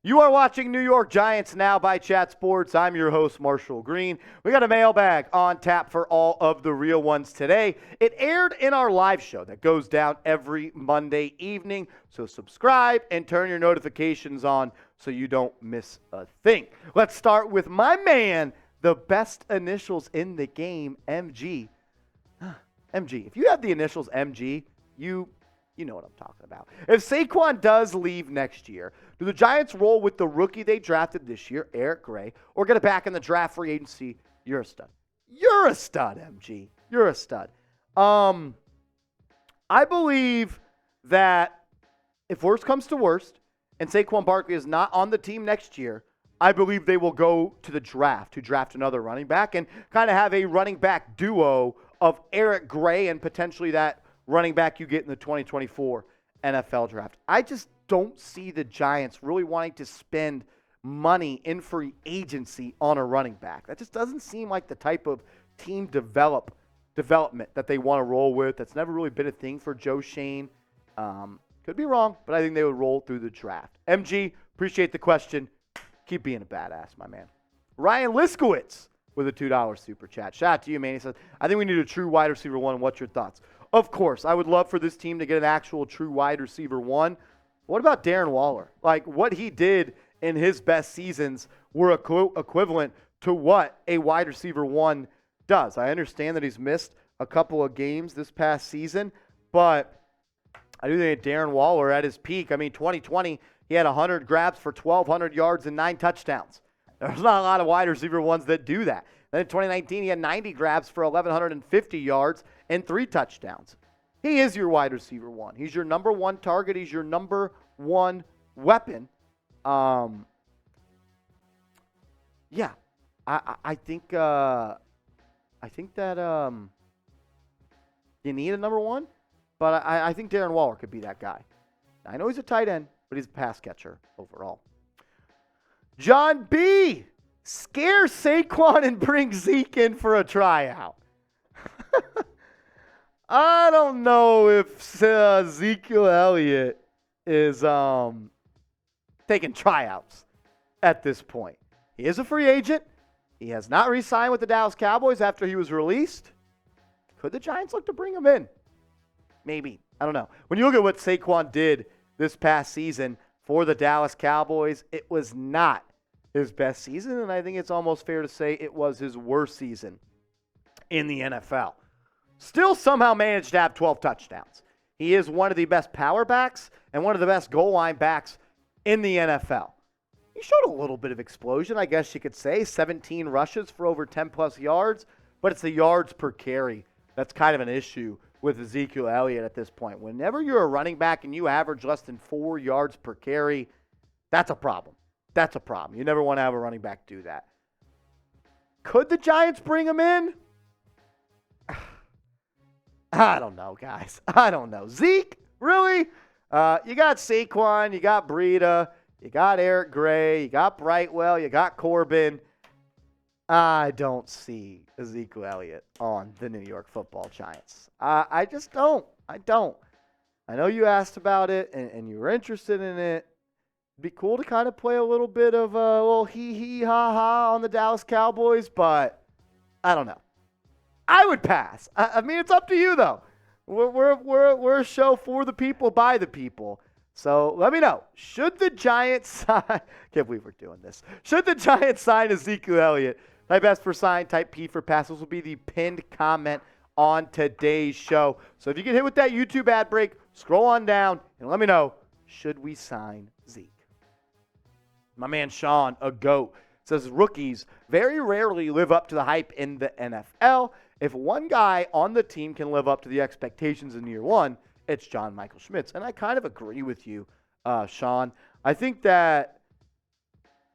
You are watching New York Giants Now by Chat Sports. I'm your host, Marshall Green. We got a mailbag on tap for all of the real ones today. It aired in our live show that goes down every Monday evening. So subscribe and turn your notifications on so you don't miss a thing. Let's start with my man, the best initials in the game, MG. MG. If you have the initials MG, you know what I'm talking about. If Saquon does leave next year, do the Giants roll with the rookie they drafted this year, Eric Gray, or get it back in the draft free agency? You're a stud. You're a stud, MG. You're a stud. I believe that if worst comes to worst and Saquon Barkley is not on the team next year, I believe they will go to the draft to draft another running back and kind of have a running back duo of Eric Gray and potentially that running back you get in the 2024 NFL draft. I just don't see the Giants really wanting to spend money in free agency on a running back. That just doesn't seem like the type of team development that they want to roll with. That's never really been a thing for Joe Shane. Could be wrong, but I think they would roll through the draft. MG, appreciate the question. Keep being a badass, my man. Ryan Liskowitz with a $2 super chat. Shout out to you, man. He says, I think we need a true wide receiver one. What's your thoughts? Of course, I would love for this team to get an actual true wide receiver one. What about Darren Waller? Like, what he did in his best seasons were equivalent to what a wide receiver one does. I understand that he's missed a couple of games this past season, but I do think Darren Waller at his peak, 2020, he had 100 grabs for 1,200 yards and 9 touchdowns. There's not a lot of wide receiver ones that do that. Then in 2019, he had 90 grabs for 1,150 yards and 3 touchdowns. He is your wide receiver one. He's your number one target. He's your number one weapon. I think that you need a number one, but I think Darren Waller could be that guy. I know he's a tight end, but he's a pass catcher overall. John B. Scare Saquon and bring Zeke in for a tryout. I don't know if Ezekiel Elliott is taking tryouts at this point. He is a free agent. He has not re-signed with the Dallas Cowboys after he was released. Could the Giants look to bring him in? Maybe. I don't know. When you look at what Saquon did this past season for the Dallas Cowboys, it was not his best season, and I think it's almost fair to say it was his worst season in the NFL. Still somehow managed to have 12 touchdowns. He is one of the best power backs and one of the best goal line backs in the NFL. He showed a little bit of explosion, I guess you could say. 17 rushes for over 10-plus yards, but it's the yards per carry that's kind of an issue with Ezekiel Elliott at this point. Whenever you're a running back and you average less than 4 yards per carry, that's a problem. That's a problem. You never want to have a running back do that. Could the Giants bring him in? I don't know, guys. I don't know. Zeke? Really? You got Saquon. You got Breida. You got Eric Gray. You got Brightwell. You got Corbin. I don't see Ezekiel Elliott on the New York Football Giants. I just don't. I don't. I know you asked about it, and you were interested in it. It'd be cool to kind of play a little bit of a little hee ha ha on the Dallas Cowboys, but I don't know. I would pass. I mean, it's up to you though. We're a show for the people, by the people. So let me know. Should the Giants sign? Can't believe we're doing this. Should the Giants sign Ezekiel Elliott? Type S for sign, type P for pass. This will be the pinned comment on today's show. So if you get hit with that YouTube ad break, scroll on down and let me know. Should we sign Zeke? My man Sean, a GOAT, says rookies very rarely live up to the hype in the NFL. If one guy on the team can live up to the expectations in year one, it's John Michael Schmitz. And I kind of agree with you, Sean. I think that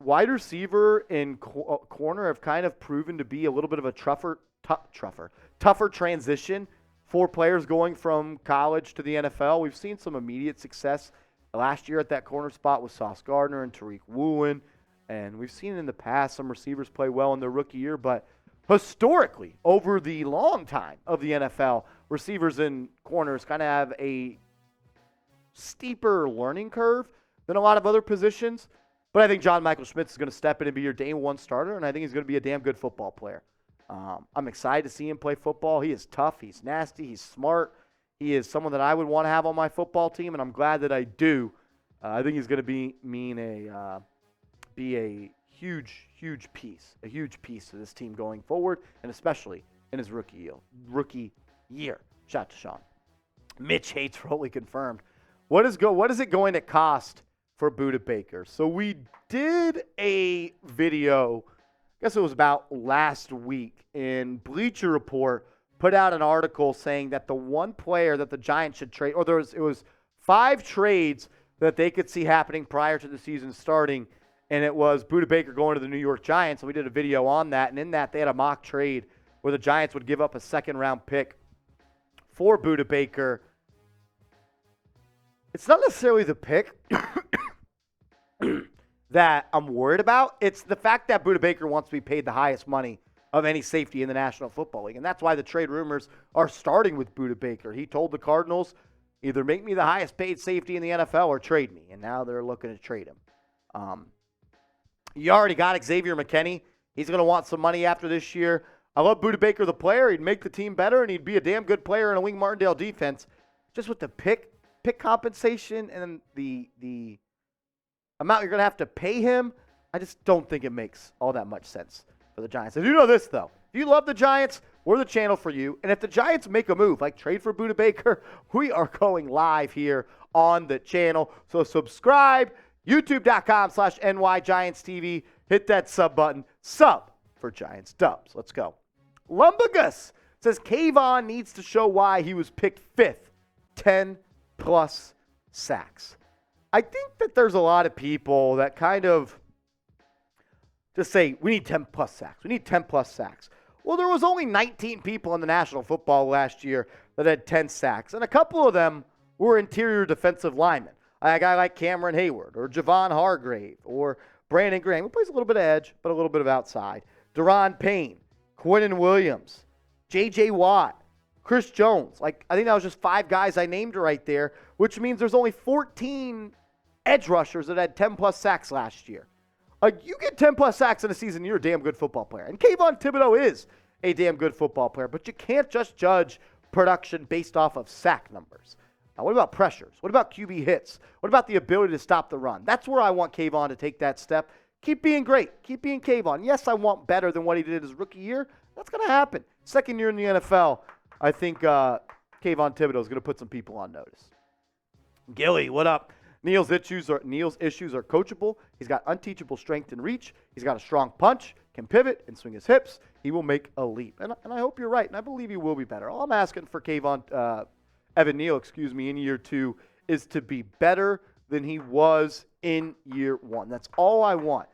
wide receiver and corner have kind of proven to be a little bit of a tougher transition for players going from college to the NFL. We've seen some immediate success last year at that corner spot with Sauce Gardner and Tariq Woolen. And we've seen in the past some receivers play well in their rookie year, but historically, over the long time of the NFL, receivers and corners kind of have a steeper learning curve than a lot of other positions. But I think John Michael Schmitz is going to step in and be your day one starter, and I think he's going to be a damn good football player. I'm excited to see him play football. He is tough. He's nasty. He's smart. He is someone that I would want to have on my football team, and I'm glad that I do. I think he's going to be a huge piece of this team going forward, and especially in his rookie year. Shout out to Sean. Mitch hates fully confirmed. What is it going to cost for Budda Baker? So we did a video, I guess it was about last week, and Bleacher Report put out an article saying that the one player that the Giants should trade, or it was 5 trades that they could see happening prior to the season starting, and it was Budda Baker going to the New York Giants, and we did a video on that, and in that they had a mock trade where the Giants would give up a second-round pick for Budda Baker. It's not necessarily the pick that I'm worried about. It's the fact that Budda Baker wants to be paid the highest money of any safety in the National Football League, and that's why the trade rumors are starting with Budda Baker. He told the Cardinals, either make me the highest paid safety in the NFL or trade me, and now they're looking to trade him. You already got Xavier McKinney. He's going to want some money after this year. I love Budda Baker, the player. He'd make the team better, and he'd be a damn good player in a Wing Martindale defense. Just with the pick compensation and the amount you're going to have to pay him, I just don't think it makes all that much sense for the Giants. I do know this, though. If you love the Giants, we're the channel for you. And if the Giants make a move, like trade for Budda Baker, we are going live here on the channel. So subscribe, youtube.com/NYGiantsTV. Hit that sub button. Sub for Giants Dubs. Let's go. Lumbagus says Kayvon needs to show why he was picked 5th. 10-plus sacks. I think that there's a lot of people that kind of just say, we need 10-plus sacks. We need 10-plus sacks. Well, there was only 19 people in the National Football last year that had 10 sacks, and a couple of them were interior defensive linemen. A guy like Cameron Hayward or Javon Hargrave or Brandon Graham, who plays a little bit of edge, but a little bit of outside. Deron Payne, Quinnen Williams, J.J. Watt, Chris Jones. I think that was just 5 guys I named right there, which means there's only 14 edge rushers that had 10-plus sacks last year. You get 10-plus sacks in a season, you're a damn good football player. And Kayvon Thibodeaux is a damn good football player, but you can't just judge production based off of sack numbers. Now, what about pressures? What about QB hits? What about the ability to stop the run? That's where I want Kayvon to take that step. Keep being great. Keep being Kayvon. Yes, I want better than what he did his rookie year. That's going to happen. Second year in the NFL, I think Kayvon Thibodeaux is going to put some people on notice. Gilly, what up? Neal's issues are coachable. He's got unteachable strength and reach. He's got a strong punch, can pivot and swing his hips. He will make a leap. And I hope you're right, and I believe he will be better. All I'm asking for Evan Neal, in year 2 is to be better than he was in year 1. That's all I want.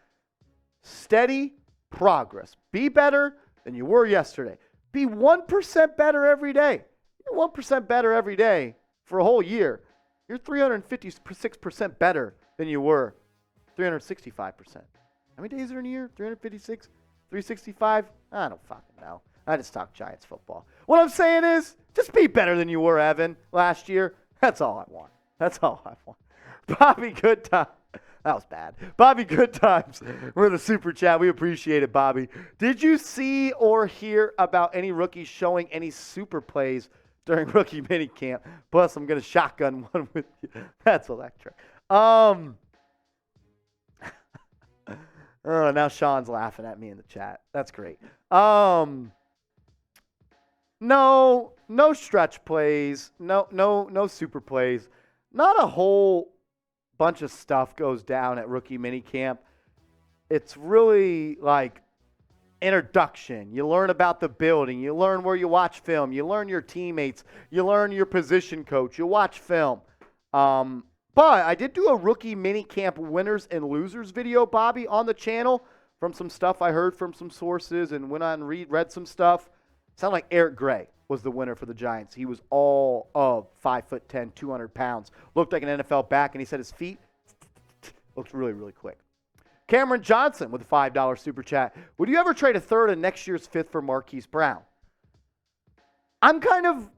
Steady progress. Be better than you were yesterday. Be 1% better every day. You're 1% better every day for a whole year. You're 356% better than you were 365%. How many days are in a year? 356? 365? I don't fucking know. I just talk Giants football. What I'm saying is, just be better than you were, Evan, last year. That's all I want. That's all I want. Bobby Goodtime. That was bad. Bobby Goodtimes. We're in the super chat. We appreciate it, Bobby. Did you see or hear about any rookies showing any super plays during rookie minicamp? Plus, I'm going to shotgun one with you. That's electric. Oh, now Sean's laughing at me in the chat. That's great. No stretch plays. No super plays. Not a whole bunch of stuff goes down at rookie minicamp. It's really like introduction. You learn about the building. You learn where you watch film. You learn your teammates. You learn your position coach. You watch film. But I did do a rookie minicamp winners and losers video, Bobby, on the channel from some stuff I heard from some sources and went on and read some stuff. Sounded like Eric Gray was the winner for the Giants. He was all of 5'10", 200 pounds. Looked like an NFL back, and he said his feet looked really, really quick. Cameron Johnson with a $5 super chat. Would you ever trade a third and next year's 5th for Marquise Brown? I'm kind of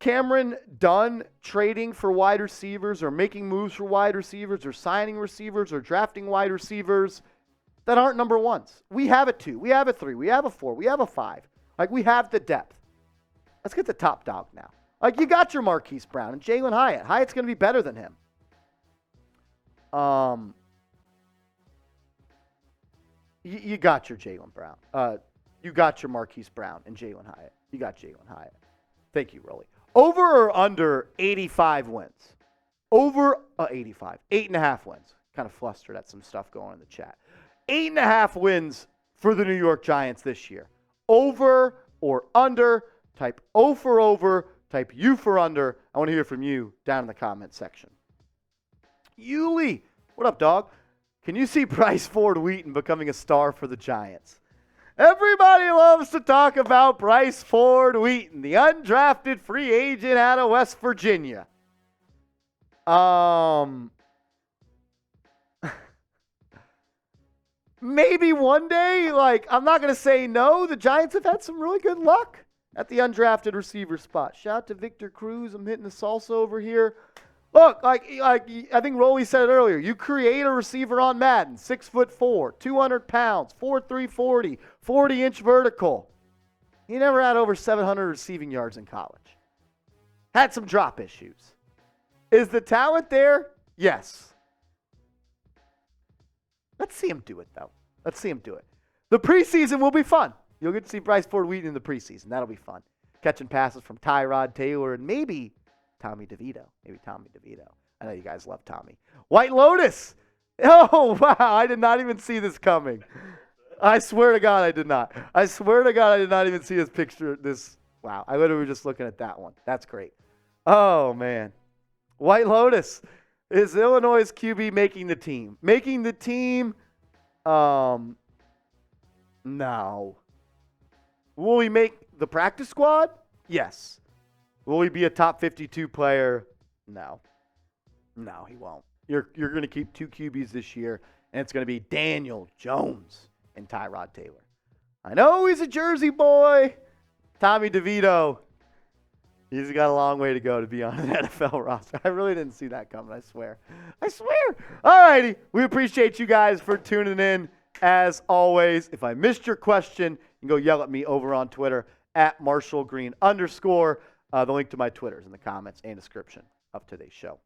Cameron done trading for wide receivers or making moves for wide receivers or signing receivers or drafting wide receivers that aren't number ones? We have a 2. We have a 3. We have a 4. We have a 5. Like, we have the depth. Let's get the top dog now. Like, you got your Marquise Brown and Jalen Hyatt. Hyatt's going to be better than him. You got your Jalen Brown. You got your Marquise Brown and Jalen Hyatt. You got Jalen Hyatt. Thank you, Rolly. Over or under 85 wins? Over 85. 8.5 wins. Kind of flustered at some stuff going on in the chat. 8.5 wins for the New York Giants this year. Over or under? Type O for over. Type U for under. I want to hear from you down in the comment section. Yuli, what up, dog? Can you see Bryce Ford Wheaton becoming a star for the Giants? Everybody loves to talk about Bryce Ford Wheaton, the undrafted free agent out of West Virginia. Maybe one day, like, I'm not going to say no. The Giants have had some really good luck at the undrafted receiver spot. Shout out to Victor Cruz. I'm hitting the salsa over here. Look, like I think Rolly said it earlier. You create a receiver on Madden, 6'4", 200 pounds, 4'3", 40, 40-inch vertical. He never had over 700 receiving yards in college. Had some drop issues. Is the talent there? Yes. Let's see him do it, though. Let's see him do it. The preseason will be fun. You'll get to see Bryce Ford Wheaton in the preseason. That'll be fun. Catching passes from Tyrod Taylor and maybe Tommy Devito. I know you guys love Tommy. White Lotus. Oh, wow. I did not even see this coming. I swear to God I did not. I swear to God I did not even see this picture. Wow. I literally was just looking at that one. That's great. Oh, man. White Lotus. Is Illinois' QB making the team? Making the team? No. Will he make the practice squad? Yes. Will he be a top 52 player? No. No, he won't. You're going to keep 2 QBs this year, and it's going to be Daniel Jones and Tyrod Taylor. I know he's a Jersey boy. Tommy DeVito. He's got a long way to go to be on an NFL roster. I really didn't see that coming, I swear. All righty. We appreciate you guys for tuning in. As always, if I missed your question, you can go yell at me over on Twitter at @MarshallGreen_. The link to my Twitter is in the comments and description of today's show.